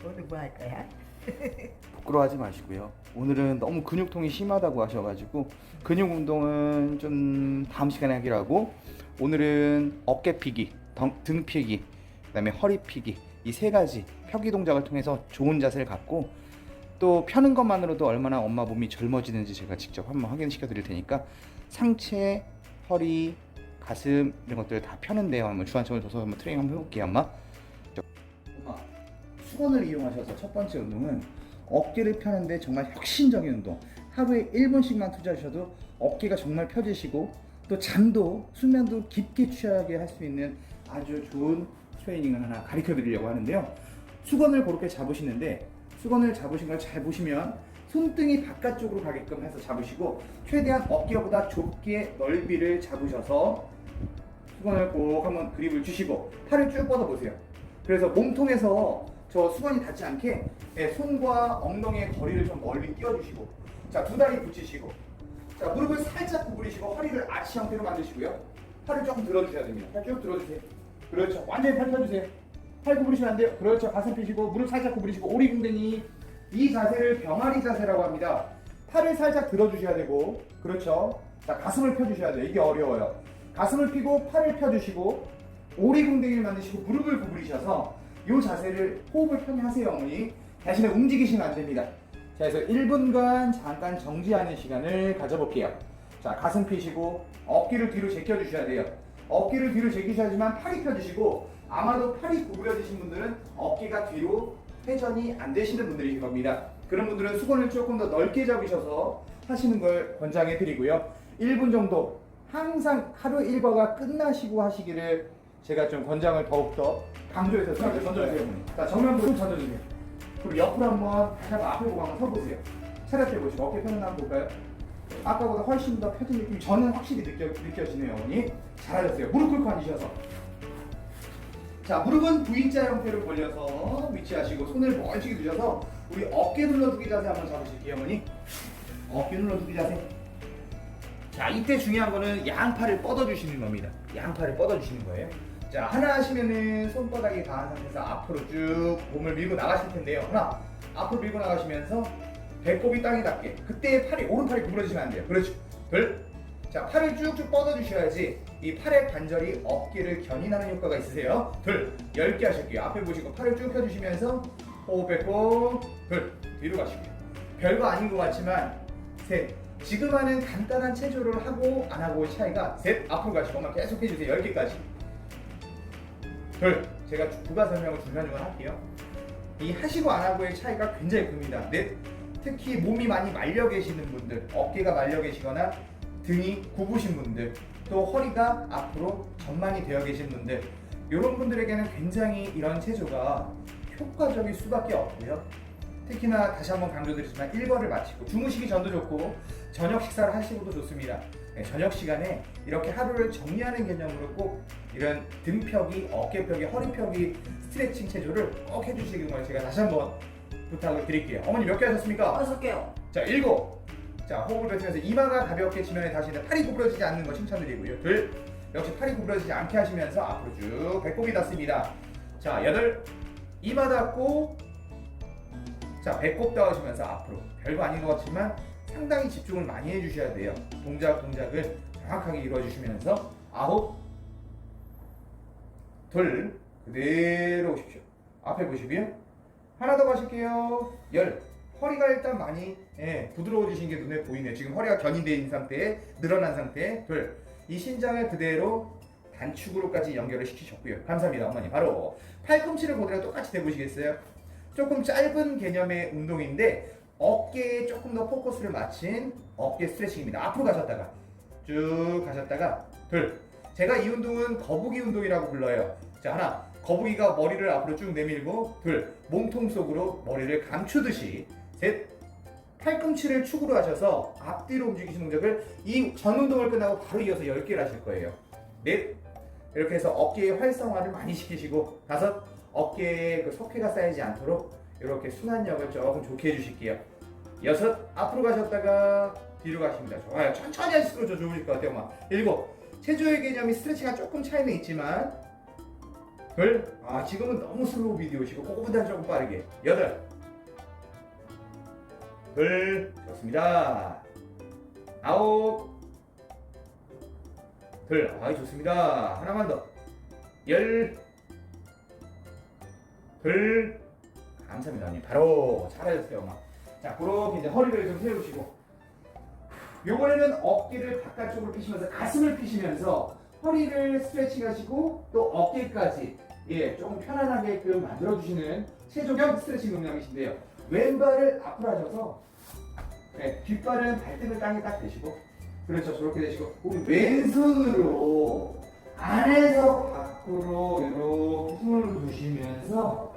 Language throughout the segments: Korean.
오늘 뭐 할 거야? 부끄러워하지 마시고요. 오늘은 너무 근육통이 심하다고 하셔가지고 근육 운동은 좀 다음 시간에 하기로 하고, 오늘은 어깨 피기, 등 피기, 그다음에 허리 피기, 이 세 가지 펴기 동작을 통해서 좋은 자세를 갖고, 또 펴는 것만으로도 얼마나 엄마 몸이 젊어지는지 제가 직접 한번 확인시켜 드릴 테니까 상체, 허리, 가슴 이런 것들을 다 펴는데요. 한번 주안점을 둬서 한번 트레이닝 한번 해볼게요. 엄마 수건을 이용하셔서 첫 번째 운동은 어깨를 펴는데 정말 혁신적인 운동, 하루에 1분씩만 투자하셔도 어깨가 정말 펴지시고 또 잠도 수면도 깊게 취하게 할 수 있는 아주 좋은 트레이닝을 하나 가르쳐 드리려고 하는데요. 수건을 그렇게 잡으시는데, 수건을 잡으신 걸 잘 보시면 손등이 바깥쪽으로 가게끔 해서 잡으시고, 최대한 어깨보다 좁게 넓이를 잡으셔서 수건을 꼭 한번 그립을 주시고 팔을 쭉 뻗어 보세요. 그래서 몸통에서 저 수건이 닿지 않게 손과 엉덩이의 거리를 좀 멀리 띄워주시고, 자, 두 다리 붙이시고, 자, 무릎을 살짝 구부리시고 허리를 아치 형태로 만드시고요. 팔을 조금 들어주셔야 됩니다. 팔 쭉 들어주세요. 그렇죠. 완전히 팔 펴주세요. 팔 구부리시면 안 돼요. 그렇죠. 가슴 펴시고 무릎 살짝 구부리시고 오리궁뎅이. 이 자세를 병아리 자세라고 합니다. 팔을 살짝 들어주셔야 되고, 그렇죠. 자, 가슴을 펴주셔야 돼요. 이게 어려워요. 가슴을 펴고 팔을 펴주시고 오리궁뎅이를 만드시고 무릎을 구부리셔서 이 자세를 호흡을 편히 하세요, 어머니. 대신에 움직이시면 안 됩니다. 자, 그래서 1분간 잠깐 정지하는 시간을 가져볼게요. 자, 가슴 펴시고 어깨를 뒤로 제껴주셔야 돼요. 어깨를 뒤로 제끼셔야지만 팔이 펴지시고, 아마도 팔이 구부려지신 분들은 어깨가 뒤로 회전이 안 되시는 분들이실 겁니다. 그런 분들은 수건을 조금 더 넓게 잡으셔서 하시는 걸 권장해 드리고요. 1분 정도 항상 하루 일과가 끝나시고 하시기를 제가 좀 권장을 더욱더 강조해서 던져주세요. 자, 정면으로 던져주세요. 그리고 옆으로 한번 다시 한번 앞에 보고 한번 서보세요. 차렷해 보시고 어깨 펴는 한번 볼까요? 아까보다 훨씬 더 펴진 느낌이 저는 확실히 느껴지네요, 어머니. 잘하셨어요. 무릎 꿇고 앉으셔서. 자, 무릎은 V자 형태로 벌려서 위치하시고 손을 멀찍이 두셔서 우리 어깨 눌러두기 자세 한번 잡으실게요, 어머니. 어깨 눌러두기 자세. 자, 이때 중요한 거는 양팔을 뻗어주시는 겁니다. 양팔을 뻗어주시는 거예요. 자, 하나 하시면은 손바닥이 닿은 상태에서 앞으로 쭉 몸을 밀고 나가실 텐데요. 하나, 앞으로 밀고 나가시면서 배꼽이 땅에 닿게. 그때 오른팔이 구부러지시면 안 돼요. 그렇죠. 둘. 자, 팔을 쭉쭉 뻗어주셔야지 이 팔의 관절이 어깨를 견인하는 효과가 있으세요. 둘. 10개 하실게요. 앞에 보시고 팔을 쭉 펴주시면서 호흡 뱉고, 둘. 뒤로 가시고요. 별거 아닌 것 같지만, 셋. 지금 하는 간단한 체조를 하고 안 하고의 차이가, 셋. 앞으로 가시고 엄마 계속 해주세요. 10개까지. 둘. 제가 부가 설명을 중간중간 할게요. 이 하시고 안 하고의 차이가 굉장히 큽니다. 넷. 특히 몸이 많이 말려 계시는 분들, 어깨가 말려 계시거나 등이 굽으신 분들, 또 허리가 앞으로 전만이 되어 계신 분들, 이런 분들에게는 굉장히 이런 체조가 효과적일 수밖에 없고요. 특히나 다시 한번 강조드리지만 일과를 마치고 주무시기 전도 좋고 저녁 식사를 하시고도 좋습니다. 네, 저녁 시간에 이렇게 하루를 정리하는 개념으로 꼭 이런 등펴기, 어깨펴기, 허리펴기 스트레칭 체조를 꼭 해주시길 제가 다시 한번 부탁을 드릴게요. 어머니 몇 개 하셨습니까? 6개요. 자, 7. 자, 호흡을 뱉으면서 이마가 가볍게 지면에 닿으시는데 팔이 구부러지지 않는 거 칭찬드리고요. 2. 역시 팔이 구부러지지 않게 하시면서 앞으로 쭉 배꼽이 닿습니다. 자, 8. 이마 닿고, 자, 배꼽 닿으시면서 앞으로. 별거 아닌 것 같지만 상당히 집중을 많이 해주셔야 돼요. 동작을 정확하게 이루어주시면서 9. 둘. 그대로 오십시오. 앞에 보시고요. 하나 더 가실게요. 10. 허리가 일단 많이 부드러워지신 게 눈에 보이네요. 지금 허리가 견인되어 있는 상태에, 늘어난 상태에. 둘. 이 신장을 그대로 단축으로까지 연결을 시키셨고요. 감사합니다, 어머니. 바로 팔꿈치를 그대로 똑같이 대보시겠어요? 조금 짧은 개념의 운동인데 어깨에 조금 더 포커스를 맞춘 어깨 스트레칭입니다. 앞으로 가셨다가 쭉 가셨다가, 둘. 제가 이 운동은 거북이 운동이라고 불러요. 자, 하나. 거북이가 머리를 앞으로 쭉 내밀고, 둘. 몸통 속으로 머리를 감추듯이, 셋. 팔꿈치를 축으로 하셔서 앞뒤로 움직이시는 동작을 이 전 운동을 끝나고 바로 이어서 10개를 하실 거예요. 넷. 이렇게 해서 어깨의 활성화를 많이 시키시고, 5. 어깨에 그 석회가 쌓이지 않도록 이렇게 순환력을 조금 좋게 해주실게요. 6. 앞으로 가셨다가 뒤로 가십니다. 좋아요. 천천히 하실수록 더 좋으실 것 같아요, 엄마. 7. 체조의 개념이 스트레칭과 조금 차이는 있지만 둘. 지금은 너무 슬로우 비디오시고 그거보다 조금 빠르게. 여덟. 둘. 좋습니다. 아홉. 둘. 좋습니다. 하나만 더. 열. 둘. 감사합니다. 언니. 바로 잘하셨어요, 엄마. 자, 그렇게 이제 허리를 좀 세우시고. 요번에는 어깨를 바깥쪽으로 펴시면서 가슴을 펴시면서 허리를 스트레칭 하시고 또 어깨까지 조금 편안하게끔 만들어주시는 체조경 스트레칭 동작이신데요. 왼발을 앞으로 하셔서 뒷발은 발등을 땅에 딱 대시고 그렇죠. 저렇게 대시고 우리 왼손으로 안에서 밖으로 이렇게 힘을 주시면서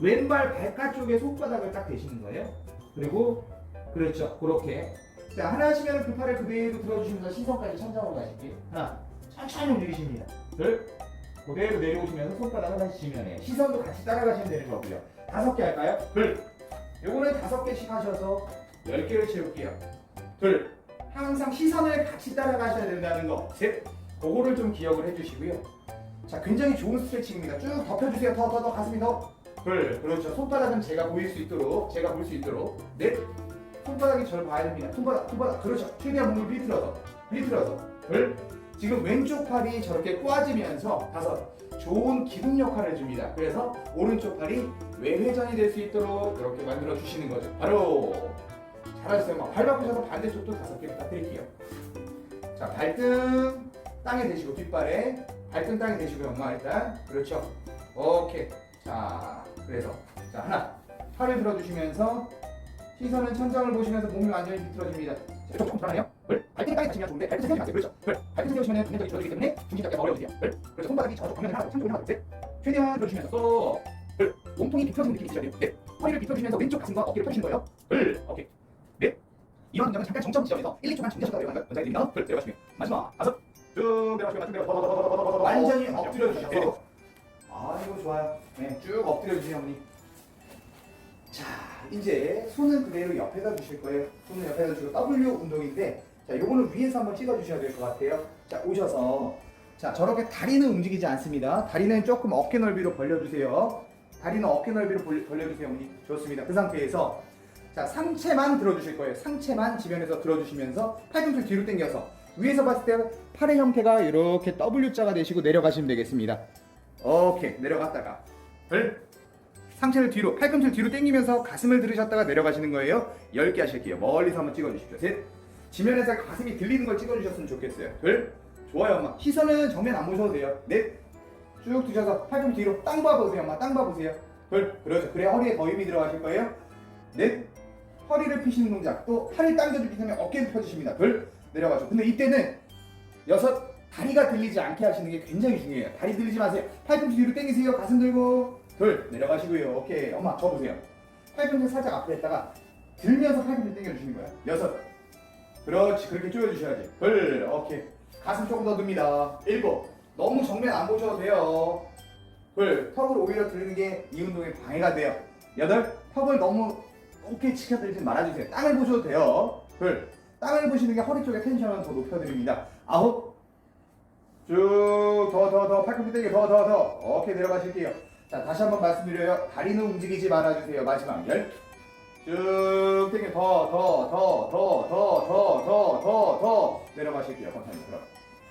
왼발 바깥쪽에 손바닥을 딱 대시는 거예요. 그리고 그렇죠. 그렇게. 자, 하나 하시면 그 팔을 그대로 들어주시면서 시선까지 천장으로 가실게요. 하나. 천천히 움직이십니다. 둘. 그대로 내려오시면서 손바닥을 다시 지면에 시선도 같이 따라가시면 되는 거고요. 5개 할까요? 둘. 요거는 5개씩 하셔서 10개를 채울게요. 둘. 항상 시선을 같이 따라가셔야 된다는 거. 셋. 그거를 좀 기억을 해주시고요. 자, 굉장히 좋은 스트레칭입니다. 쭉 덮여주세요. 더 가슴이 더. 둘. 그렇죠. 손바닥은 제가 보일 수 있도록, 제가 볼 수 있도록. 넷. 손바닥이 저를 봐야 됩니다. 손바닥. 그렇죠. 최대한 몸을 비틀어서. 둘. 지금 왼쪽 팔이 저렇게 꼬아지면서 5. 좋은 기둥 역할을 해줍니다. 그래서 오른쪽 팔이 외회전이 될 수 있도록 이렇게 만들어 주시는 거죠. 바로 잘하셨어요. 발 바꾸셔서 반대쪽도 5개 부탁드릴게요. 자, 발등 땅에 대시고 뒷발에 발등 땅에 대시고요. 엄마 일단 그렇죠. 오케이. 자, 그래서 자 하나 팔을 들어주시면서 시선은 천장을 보시면서 몸이 완전히 비틀어집니다. 조금 불안해요. 발등이 땅에 닿으시면 좋은데 발등 세우지 마세요. 그렇죠. 발등 세우시면 근육이 줄어들기 때문에 중심 잡기가 어려워지세요. 그래서 손바닥이 저쪽 방면에 하나, 창쪽에 하나, 셋. 최대한 들어주시면서 또 몸통이 비틀어지는 느낌이 있어야 돼요. 허리를 비틀어주시면서 왼쪽 가슴과 어깨를 펴주시는 거예요. 오케이. 넷. 이런 동작은 잠깐 정점 지점에서 1, 2초만 정지하셨다가 내려가는 거예요. 원장님입니다. 내려가시면 마지막 5. 쭉 내려가시고 완전히 엎드려 주셔서 이거 좋아요. 네, 쭉 엎드려 주세요, 어머니. 자, 이제 손은 그대로 옆에다 주실 거예요. 손은 옆에다 주고 W 운동인데, 자, 요거는 위에서 한번 찍어 주셔야 될 것 같아요. 자, 오셔서, 자, 저렇게 다리는 움직이지 않습니다. 다리는 조금 어깨 넓이로 벌려주세요. 다리는 어깨 넓이로 벌려주세요, 어머니. 좋습니다. 그 상태에서, 자, 상체만 들어주실 거예요. 상체만 지면에서 들어주시면서 팔꿈치 뒤로 당겨서 위에서 봤을 때 팔의 형태가 이렇게 W자가 되시고 내려가시면 되겠습니다. 오케이, 내려갔다가 상체를 뒤로, 팔꿈치를 뒤로 당기면서 가슴을 들으셨다가 내려가시는 거예요. 10개 하실게요. 멀리서 한번 찍어주십시오. 셋. 지면에서 가슴이 들리는 걸 찍어주셨으면 좋겠어요. 둘. 좋아요, 엄마. 시선은 정면 안 보셔도 돼요. 넷. 쭉 두셔서 팔꿈치 뒤로 땅 봐보세요, 엄마. 땅 봐보세요. 둘. 그렇죠. 그래야 허리에 더 힘이 들어가실 거예요. 넷. 허리를 펴시는 동작. 또 팔을 당겨주기 때문에 어깨를 펴주십니다. 둘. 내려가죠. 근데 이때는 6. 다리가 들리지 않게 하시는 게 굉장히 중요해요. 다리 들리지 마세요. 팔꿈치 뒤로 당기세요. 가슴 들고. 둘. 내려가시고요. 오케이. 엄마 저 보세요. 팔꿈치 살짝 앞에 했다가 들면서 팔꿈치 당겨주시는 거예요. 6. 그렇지. 그렇게 조여주셔야지. 둘. 오케이. 가슴 조금 더 듭니다. 7. 너무 정면 안 보셔도 돼요. 둘. 턱을 오히려 들는 게 이 운동에 방해가 돼요. 8. 턱을 너무 높게 치켜들지 말아주세요. 땅을 보셔도 돼요. 둘. 땅을 보시는 게 허리 쪽에 텐션을 더 높여드립니다. 9. 쭉 더 팔꿈치 당겨 더 오케이 내려가실게요. 자, 다시 한번 말씀드려요. 다리는 움직이지 말아주세요. 마지막 10. 쭉 당겨 더 내려가실게요. 감사합니다. 그럼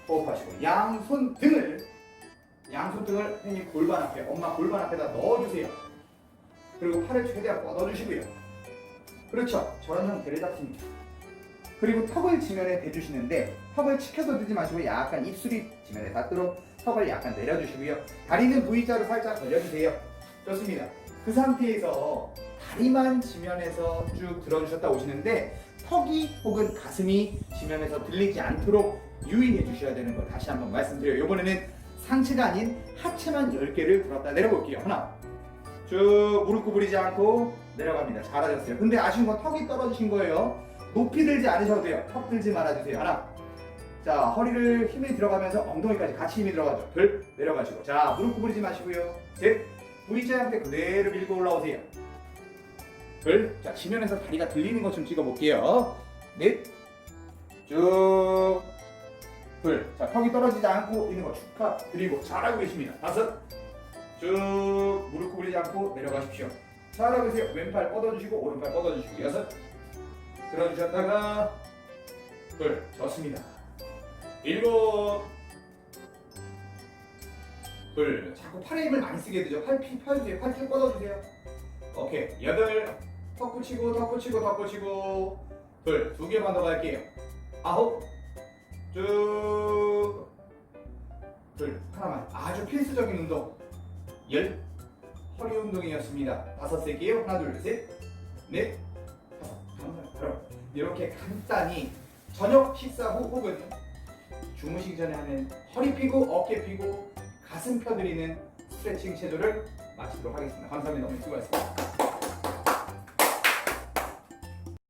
호흡하시고 양손등을 팬이 골반 앞에, 엄마 골반 앞에다 넣어주세요. 그리고 팔을 최대한 뻗어주시고요. 그렇죠. 저런 형태를 잡습니다. 그리고 턱을 지면에 대주시는데 턱을 치켜서 들지 마시고 약간 입술이 지면에 닿도록 턱을 약간 내려주시고요. 다리는 V자로 살짝 벌려주세요. 좋습니다. 그 상태에서 다리만 지면에서 쭉 들어주셨다 오시는데 턱이 혹은 가슴이 지면에서 들리지 않도록 유의해 주셔야 되는 거 다시 한번 말씀드려요. 이번에는 상체가 아닌 하체만 10개를 들었다 내려볼게요. 하나, 쭉 무릎 구부리지 않고 내려갑니다. 잘하셨어요. 근데 아쉬운 건 턱이 떨어지신 거예요. 높이 들지 않으셔도 돼요. 턱 들지 말아주세요. 하나. 자, 허리를 힘이 들어가면서 엉덩이까지 같이 힘이 들어가죠. 둘. 내려가시고. 자, 무릎 구부리지 마시고요. 셋. V자 형태 그대로 밀고 올라오세요. 둘. 자, 지면에서 다리가 들리는 것 좀 찍어볼게요. 넷. 쭉. 둘. 자, 턱이 떨어지지 않고 있는 거 축하드리고 잘하고 계십니다. 다섯. 쭉 무릎 구부리지 않고 내려가십시오. 잘하고 계세요. 왼팔 뻗어주시고 오른팔 뻗어주시고 여섯. 들어주셨다가 둘. 좋습니다. 일곱. 둘. 자꾸 팔에 힘을 많이 쓰게 되죠. 팔 펴주세요. 팔 쭉 뻗어주세요. 오케이. 여덟. 턱 붙이고 턱 붙이고 턱 붙이고 둘. 두 개만 더 갈게요. 아홉. 쭉. 둘. 하나만. 아주 필수적인 운동. 열. 허리 운동이었습니다. 다섯 셀게요. 하나 둘 셋. 넷. 다섯. 그럼 이렇게 간단히 저녁 식사 후 혹은 주무시기 전에 하는 허리 피고 어깨 피고 가슴 펴드리는 스트레칭 체조를 마치도록 하겠습니다. 감사합니다. 오늘 수고하셨습니다.